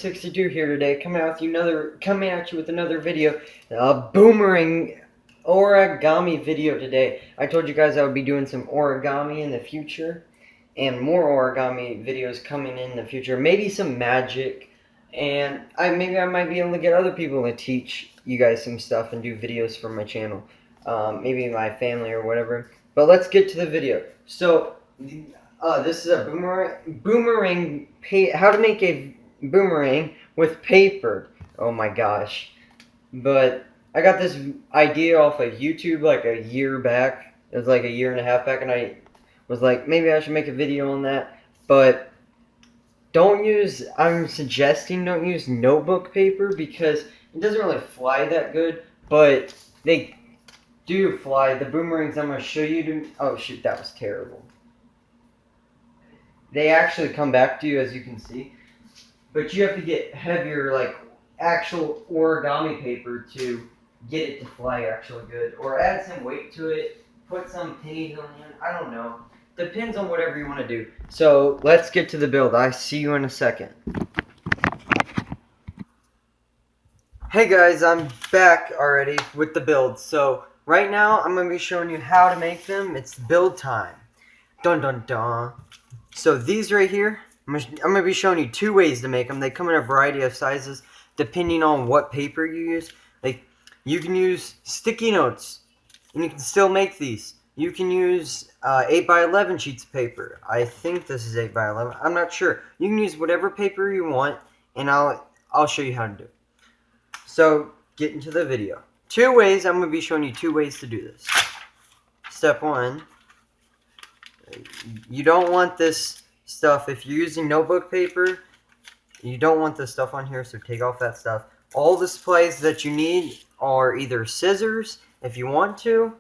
62 here today, coming at you with another video, a boomerang origami video today. I told you guys I would be doing some origami in the future, and more origami videos coming in the future. Maybe some magic, and maybe I might be able to get other people to teach you guys some stuff and do videos for my channel, maybe my family or whatever. But let's get to the video. So. This is a boomerang. How to make a boomerang with paper. Oh my gosh! But I got this idea off of YouTube like a year back. It was like a year and a half back, and I was like, maybe I should make a video on that. But I'm suggesting don't use notebook paper because it doesn't really fly that good. But they do fly. The boomerangs I'm gonna show you. Oh shoot, that was terrible. They actually come back to you, as you can see, but you have to get heavier, like actual origami paper to get it to fly actually good, or add some weight to it, put some pennies on the end. I don't know. Depends on whatever you want to do. So let's get to the build. I see you in a second. Hey guys, I'm back already with the build. So right now I'm going to be showing you how to make them. It's build time. Dun dun dun. So these right here, I'm going to be showing you two ways to make them. They come in a variety of sizes depending on what paper you use. Like, you can use sticky notes and you can still make these. You can use 8x11 sheets of paper. I think this is 8x11. I'm not sure. You can use whatever paper you want, and I'll show you how to do it. So get into the video. Two ways. I'm going to be showing you two ways to do this. Step one. You don't want this stuff, if you're using notebook paper, you don't want this stuff on here, so take off that stuff. All the supplies that you need are either scissors, if you want to,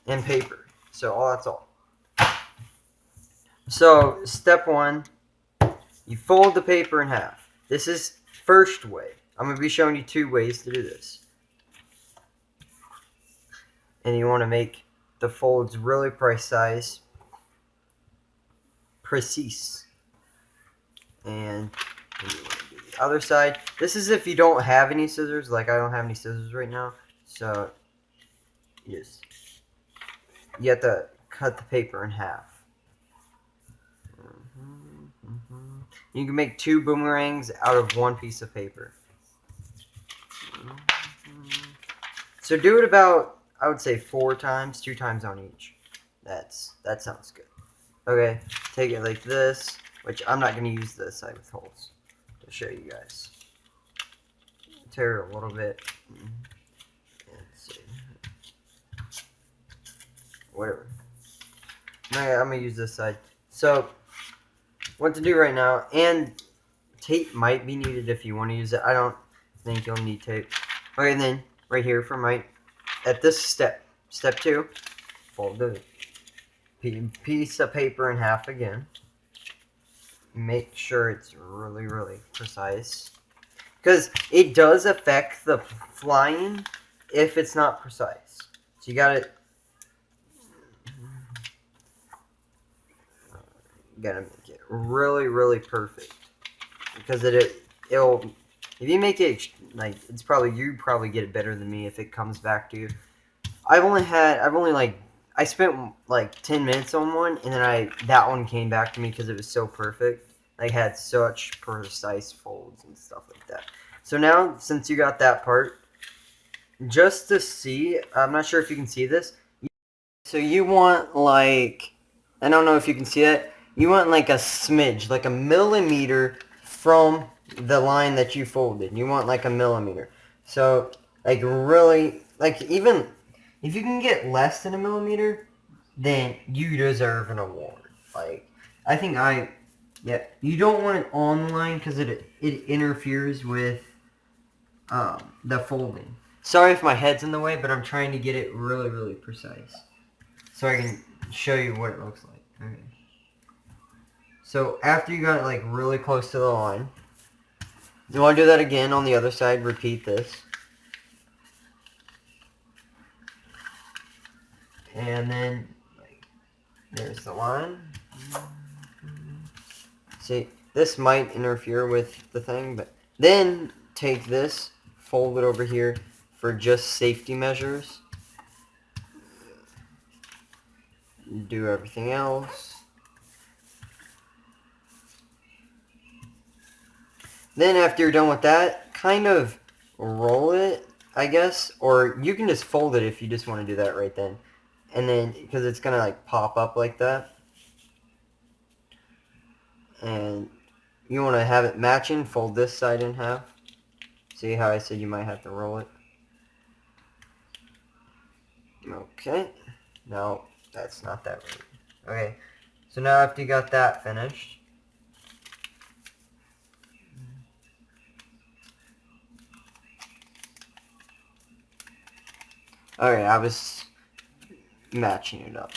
and paper. So that's all. So, step one, you fold the paper in half. This is first way. I'm going to be showing you two ways to do this. And you want to make the folds really precise. And the other side. This is if you don't have any scissors. Like, I don't have any scissors right now. So, yes. You have to cut the paper in half. You can make two boomerangs out of one piece of paper. So do it about, I would say 4 times, 2 times on each. That sounds good. Okay, take it like this, which I'm not going to use this side with holes to show you guys. Tear it a little bit. Let's see. Whatever. I'm going to use this side. So, what to do right now, and tape might be needed if you want to use it. I don't think you'll need tape. Okay, and then right here for at this step 2, fold the piece of paper in half again. Make sure it's really, really precise, because it does affect the flying if it's not precise. So you gotta make it really, really perfect, because it'll, if you make it like, you probably get it better than me if it comes back to you. I spent like 10 minutes on one, and then that one came back to me because it was so perfect. Like, had such precise folds and stuff like that. So now, since you got that part, just to see, I'm not sure if you can see this. So you want, like, I don't know if you can see that. You want like a smidge, like a millimeter from the line that you folded. You want like a millimeter. So, like, really, like, even if you can get less than a millimeter, then you deserve an award. Like, I think you don't want it on the line because it interferes with the folding. Sorry if my head's in the way, but I'm trying to get it really, really precise so I can show you what it looks like. Okay. So after you got it like really close to the line, you want to do that again on the other side. Repeat this. And then, like, there's the line. See, This might interfere with the thing, but then take this, fold it over here for just safety measures. Do everything else. Then after you're done with that, kind of roll it, I guess, or you can just fold it if you just want to do that right then. And then, because it's going to like pop up like that. And you want to have it matching, fold this side in half. See how I said you might have to roll it? Okay. No, that's not that right. Okay. So now after you got that finished, okay, I was matching it up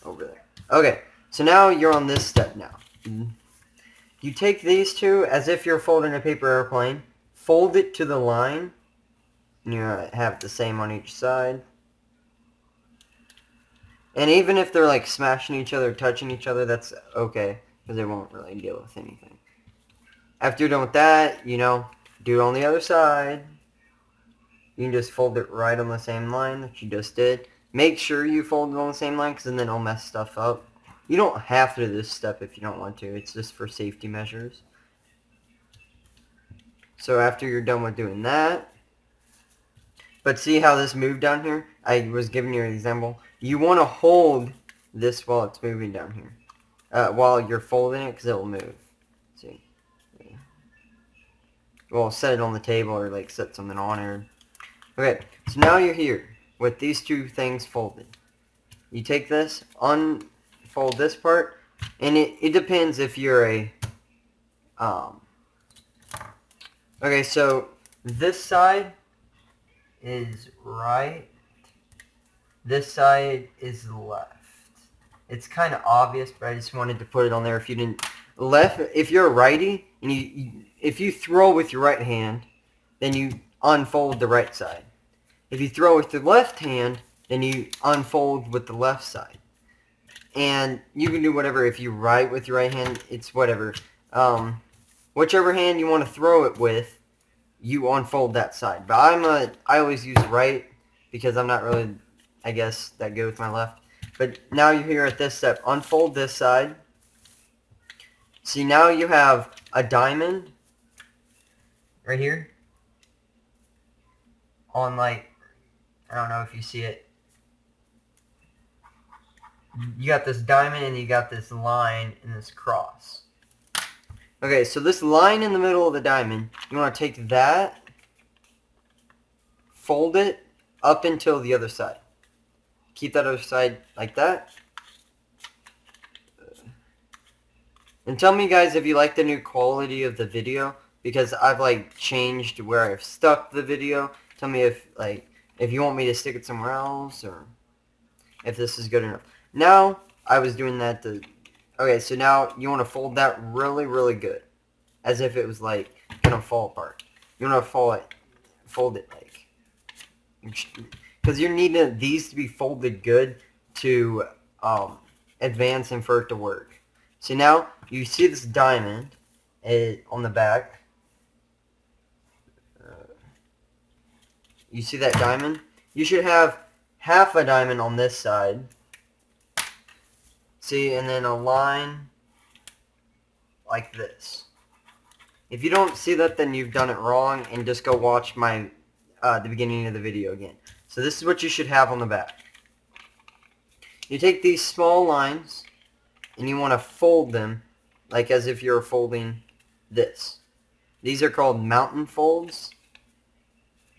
over there. Okay, so now you're on this step now. You take these two as if you're folding a paper airplane, fold it to the line, and you have the same on each side. And even if they're like smashing each other, touching each other, that's okay, because they won't really deal with anything. After you're done with that, you know, do it on the other side. You can just fold it right on the same line that you just did. Make sure you fold it on the same line, because then it'll mess stuff up. You don't have to do this step if you don't want to. It's just for safety measures. So after you're done with doing that, but see how this moved down here? I was giving you an example. You want to hold this while it's moving down here. While you're folding it, because it will move. See? Well, set it on the table or like set something on it. Okay, so now you're here with these two things folded. You take this, unfold this part, and it depends if you're a... Okay, so this side is right. This side is left. It's kind of obvious, but I just wanted to put it on there if you didn't... Left, if you're a righty, and if you throw with your right hand, then you unfold the right side. If you throw with the left hand, then you unfold with the left side. And you can do whatever. If you write with your right hand, it's whatever. Whichever hand you want to throw it with, you unfold that side. But I always use right because I'm not really, I guess, that good with my left. But now you're here at this step. Unfold this side. See, now you have a diamond right here on, like, I don't know if you see it. You got this diamond and you got this line and this cross. Okay, so this line in the middle of the diamond, you want to take that, fold it up until the other side. Keep that other side like that. And tell me, guys, if you like the new quality of the video, because I've like changed where I've stuck the video. Tell me if you want me to stick it somewhere else or if this is good enough. Now I was doing that to... Okay, so now you want to fold that really, really good, as if it was like gonna fall apart. You want to fold it like, because you're needing these to be folded good to advance and for it to work. So now you see this diamond on the back. You see that diamond? You should have half a diamond on this side. See, and then a line like this. If you don't see that, then you've done it wrong, and just go watch my the beginning of the video again. So this is what you should have on the back. You take these small lines, and you want to fold them like as if you're folding this. These are called mountain folds.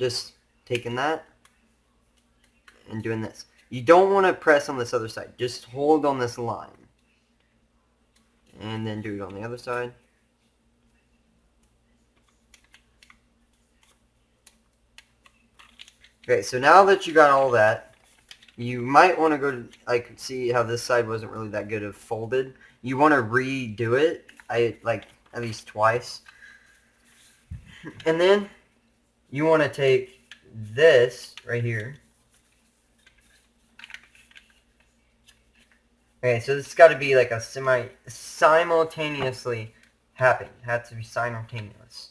Just taking that and doing this. You don't want to press on this other side. Just hold on this line. And then do it on the other side. Okay, so now that you got all that, you might want to go to, like, see how this side wasn't really that good of folded. You want to redo it, at least twice. And then you want to take this right here. Okay, so this has got to be like a simultaneously happen. It had to be simultaneous.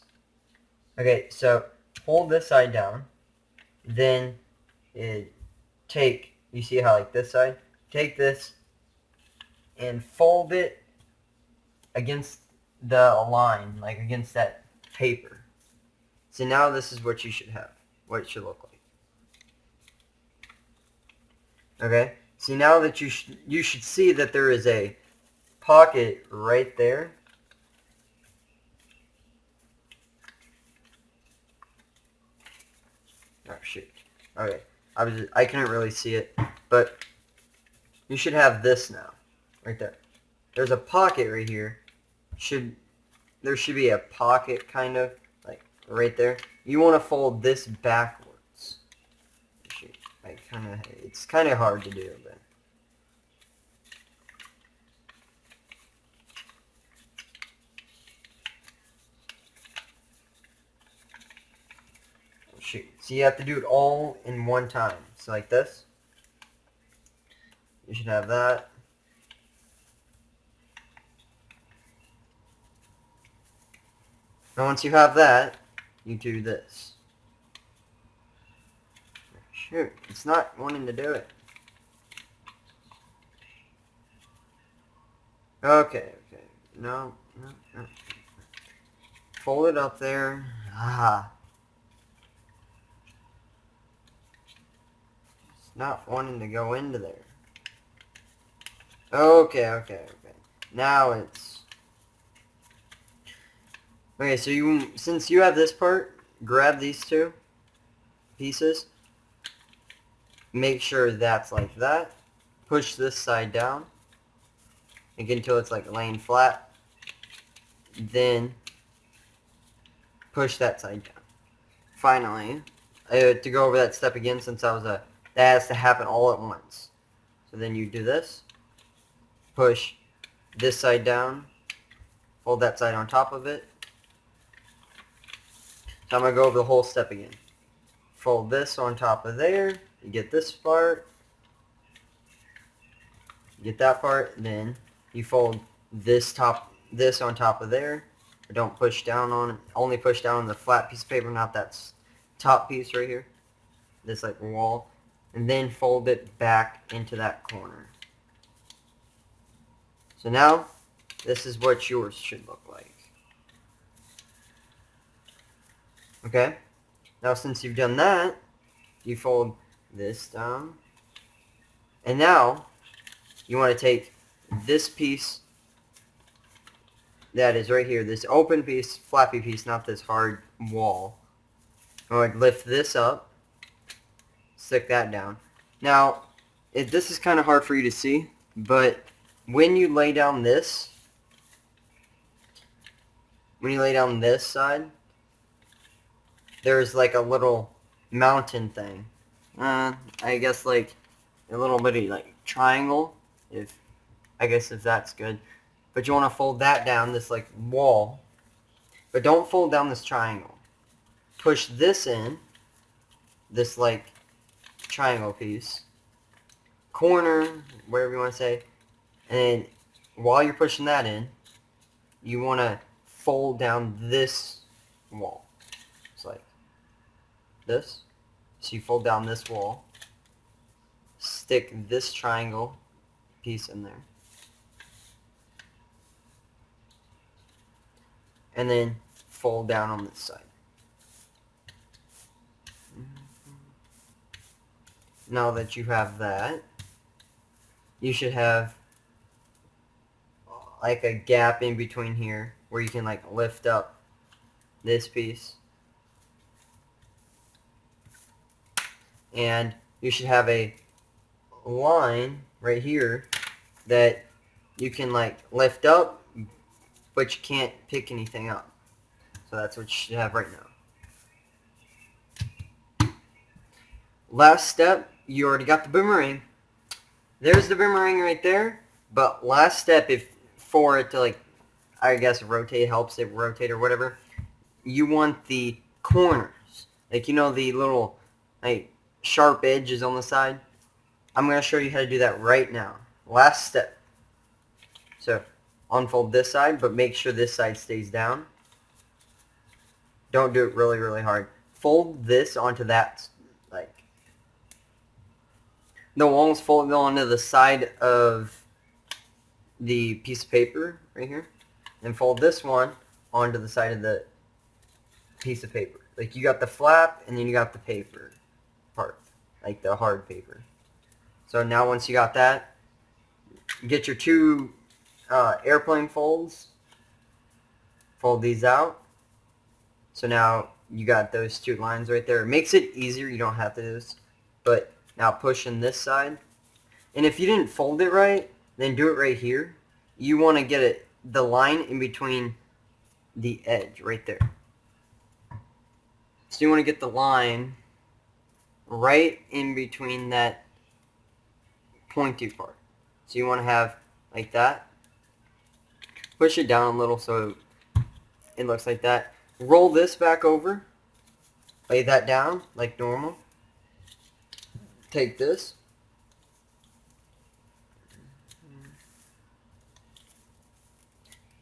Okay, so hold this side down. Then you see how like this side? Take this and fold it against the line, like against that paper. So now this is what you should have, what it should look like. Okay, see now that you should see that there is a pocket right there. Oh shoot. Okay, I couldn't really see it, but you should have this now, right there. There's a pocket right here. There should be a pocket kind of like right there. You want to fold this backwards. Shoot, it's kind of hard to do, but. Shoot. So you have to do it all in one time. So like this. You should have that. Now once you have that, you do this. Shoot, it's not wanting to do it. Okay. No. Fold it up there. Not wanting to go into there. Okay. Now it's... Okay, so since you have this part, grab these two pieces. Make sure that's like that. Push this side down. Again, until it's like laying flat. Then push that side down. Finally, to go over that step again, since that has to happen all at once. So then you do this, push this side down, fold that side on top of it. So I'm going to go over the whole step again. Fold this on top of there, you get this part, you get that part, then you fold this on top of there. Don't push down on it, only push down on the flat piece of paper, not that top piece right here, this like wall, and then fold it back into that corner. So now this is what yours should look like. Okay, now since you've done that, you fold this down, and now you want to take this piece that is right here, this open piece, flappy piece, not this hard wall. I'm going to lift this up, stick that down. Now, this is kind of hard for you to see, but when you lay down this side, there's like a little mountain thing. I guess like a little bitty like triangle, if that's good. But you want to fold that down, this like wall. But don't fold down this triangle. Push this in, this like triangle piece, corner, whatever you want to say. And then while you're pushing that in, you want to fold down this wall. It's like this. So you fold down this wall, stick this triangle piece in there, and then fold down on this side. Now that you have that, you should have like a gap in between here where you can like lift up this piece. And you should have a line right here that you can like lift up, but you can't pick anything up. So that's what you should have right now. Last step, you already got the boomerang. There's the boomerang right there. But last step, for it to like, I guess rotate, helps it rotate or whatever, you want the corners. Like, you know, the little like sharp edges on the side. I'm going to show you how to do that right now. Last step. So unfold this side, but make sure this side stays down. Don't do it really, really hard. Fold this onto that, like, the walls fold onto the side of the piece of paper right here, and fold this one onto the side of the piece of paper. Like, you got the flap, and then you got the paper part, like the hard paper. So now once you got that, get your two airplane folds, fold these out. So now you got those two lines right there. It makes it easier. You don't have to do this. But now push in this side. And if you didn't fold it right, then do it right here. You want to get it, the line in between the edge right there. So you want to get the line right in between that pointy part. So you want to have like that. Push it down a little so it looks like that. Roll this back over. Lay that down like normal. Take this.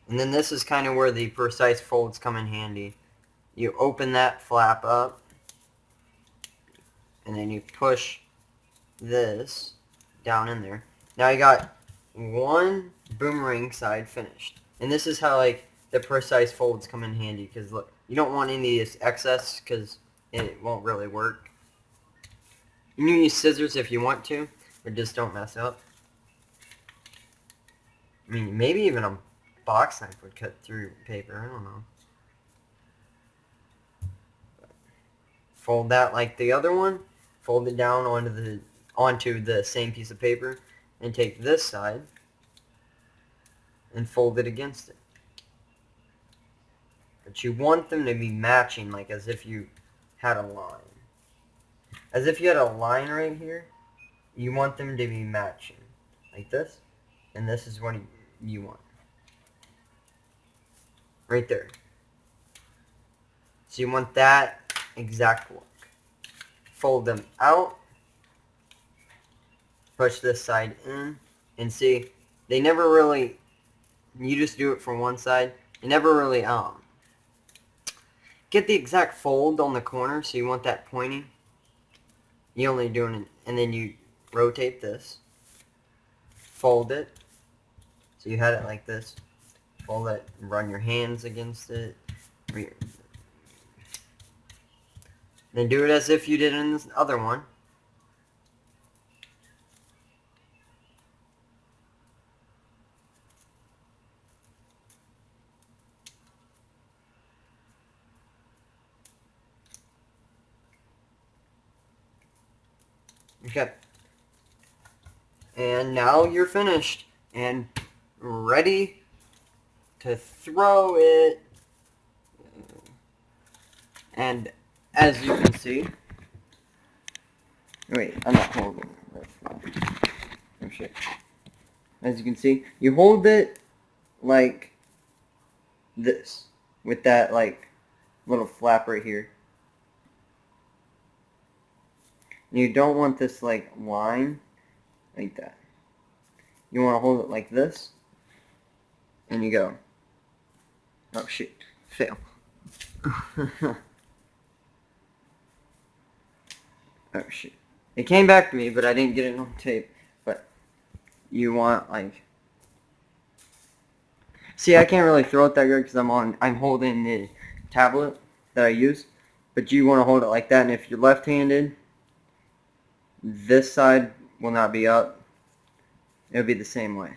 And then this is kind of where the precise folds come in handy. You open that flap up. And then you push this down in there. Now you got one boomerang side finished. And this is how, like, the precise folds come in handy. Because, look, you don't want any of this excess because it won't really work. You can use scissors if you want to, but just don't mess up. I mean, maybe even a box knife would cut through paper. I don't know. Fold that like the other one. Fold it down onto the same piece of paper. And take this side and fold it against it. But you want them to be matching, like as if you had a line. As if you had a line right here, you want them to be matching. Like this. And this is what you want. Right there. So you want that exact look. Fold them out. Push this side in. And see, they never really, you just do it from one side. They never really, get the exact fold on the corner, so you want that pointing. You only doing it, and then you rotate this. Fold it. So you had it like this. Fold it, run your hands against it. Then do it as if you did in this other one. Okay. And now you're finished and ready to throw it. And as you can see, wait, I'm not holding it. Oh shit. As you can see, you hold it like this, with that like little flap right here. You don't want this like line like that. You want to hold it like this, and you go. Oh shit, fail. Oh shit. It came back to me, but I didn't get it on tape. But you want like, see, I can't really throw it that good because I'm holding the tablet that I use. But you want to hold it like that, and if you're left-handed, this side will not be up. It'll be the same way.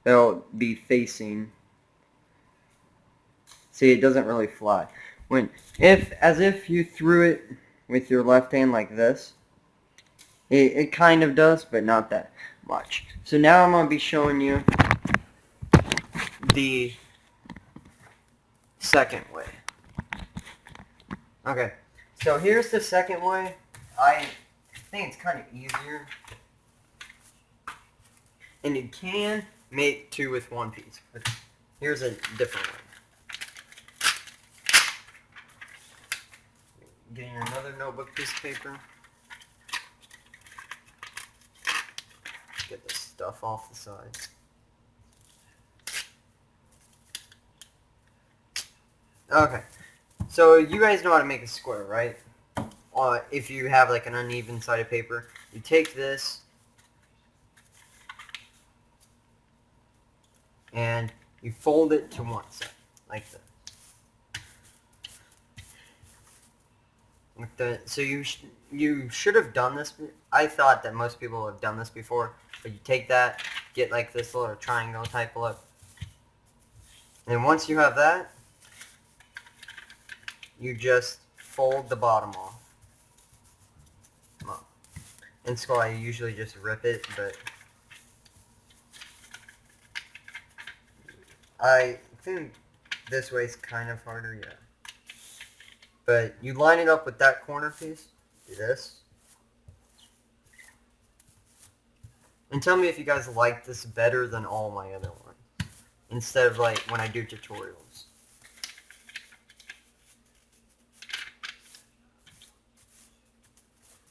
It'll be facing. See, it doesn't really fly. As if you threw it with your left hand like this, it kind of does, but not that much. So now I'm going to be showing you the second way. Okay, so here's the second way. I think it's kind of easier. And you can make two with one piece. But here's a different one. Getting another notebook piece of paper. Get the stuff off the side. Okay. So you guys know how to make a square, right? If you have like an uneven sided paper, you take this and you fold it to one side, like this. So you should have done this. I thought that most people have done this before, but you take that, get like this little triangle type look, and once you have that, you just fold the bottom off. In school, I usually just rip it, but I think this way is kind of harder, yeah. But you line it up with that corner piece. Do this. And tell me if you guys like this better than all my other ones. Instead of like when I do tutorials.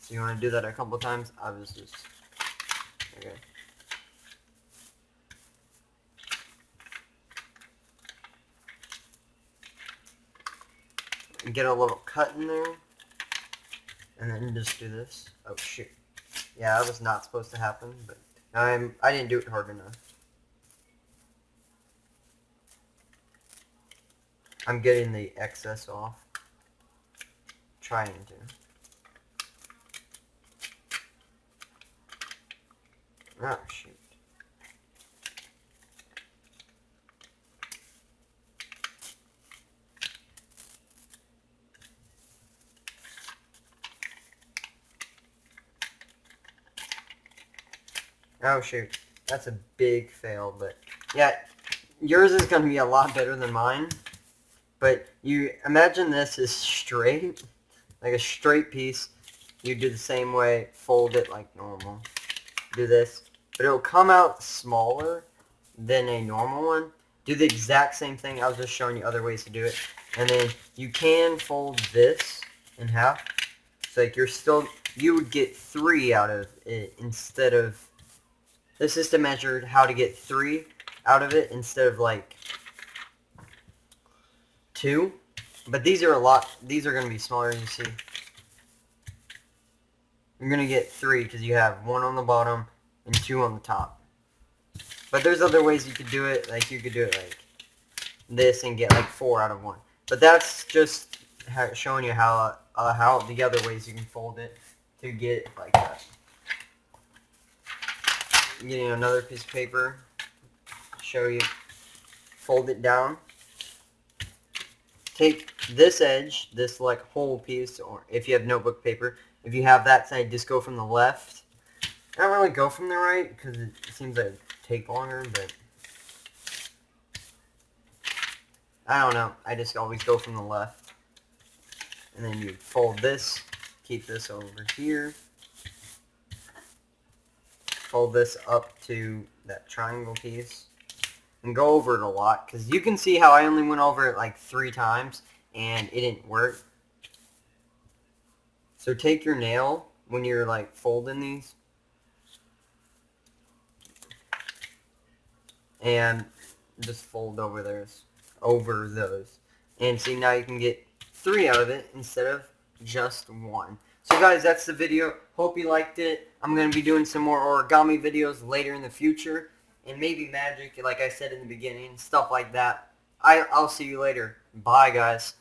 So you want to do that a couple times? I was just... Okay. And get a little cut in there. And then just do this. Oh shoot. Yeah, that was not supposed to happen, but I didn't do it hard enough. I'm getting the excess off. Trying to. Oh shoot. Oh shoot. That's a big fail, but yeah, yours is going to be a lot better than mine. But you imagine this is straight, like a straight piece. You do the same way, fold it like normal. Do this, but it'll come out smaller than a normal one. Do the exact same thing. I was just showing you other ways to do it. And then you can fold this in half. So like you would get 3 out of it instead of, the system measured how to get 3 out of it instead of like 2. But these are going to be smaller, you see. You're going to get 3 because you have 1 on the bottom and 2 on the top. But there's other ways you could do it. Like you could do it like this and get like 4 out of 1. But that's just showing you how the other ways you can fold it to get it like that. I'm getting another piece of paper. Show you. Fold it down. Take this edge, this like whole piece, or if you have notebook paper, if you have that side, just go from the left. I don't really go from the right because it seems like it take longer, but I don't know. I just always go from the left. And then you fold this, keep this over here. Fold this up to that triangle piece. And go over it a lot, because you can see how I only went over it like 3 times, and it didn't work. So take your nail when you're like folding these, and just fold over those. And see, now you can get 3 out of it instead of just 1. So guys, that's the video. Hope you liked it. I'm going to be doing some more origami videos later in the future. And maybe magic, like I said in the beginning, stuff like that. I'll see you later. Bye, guys.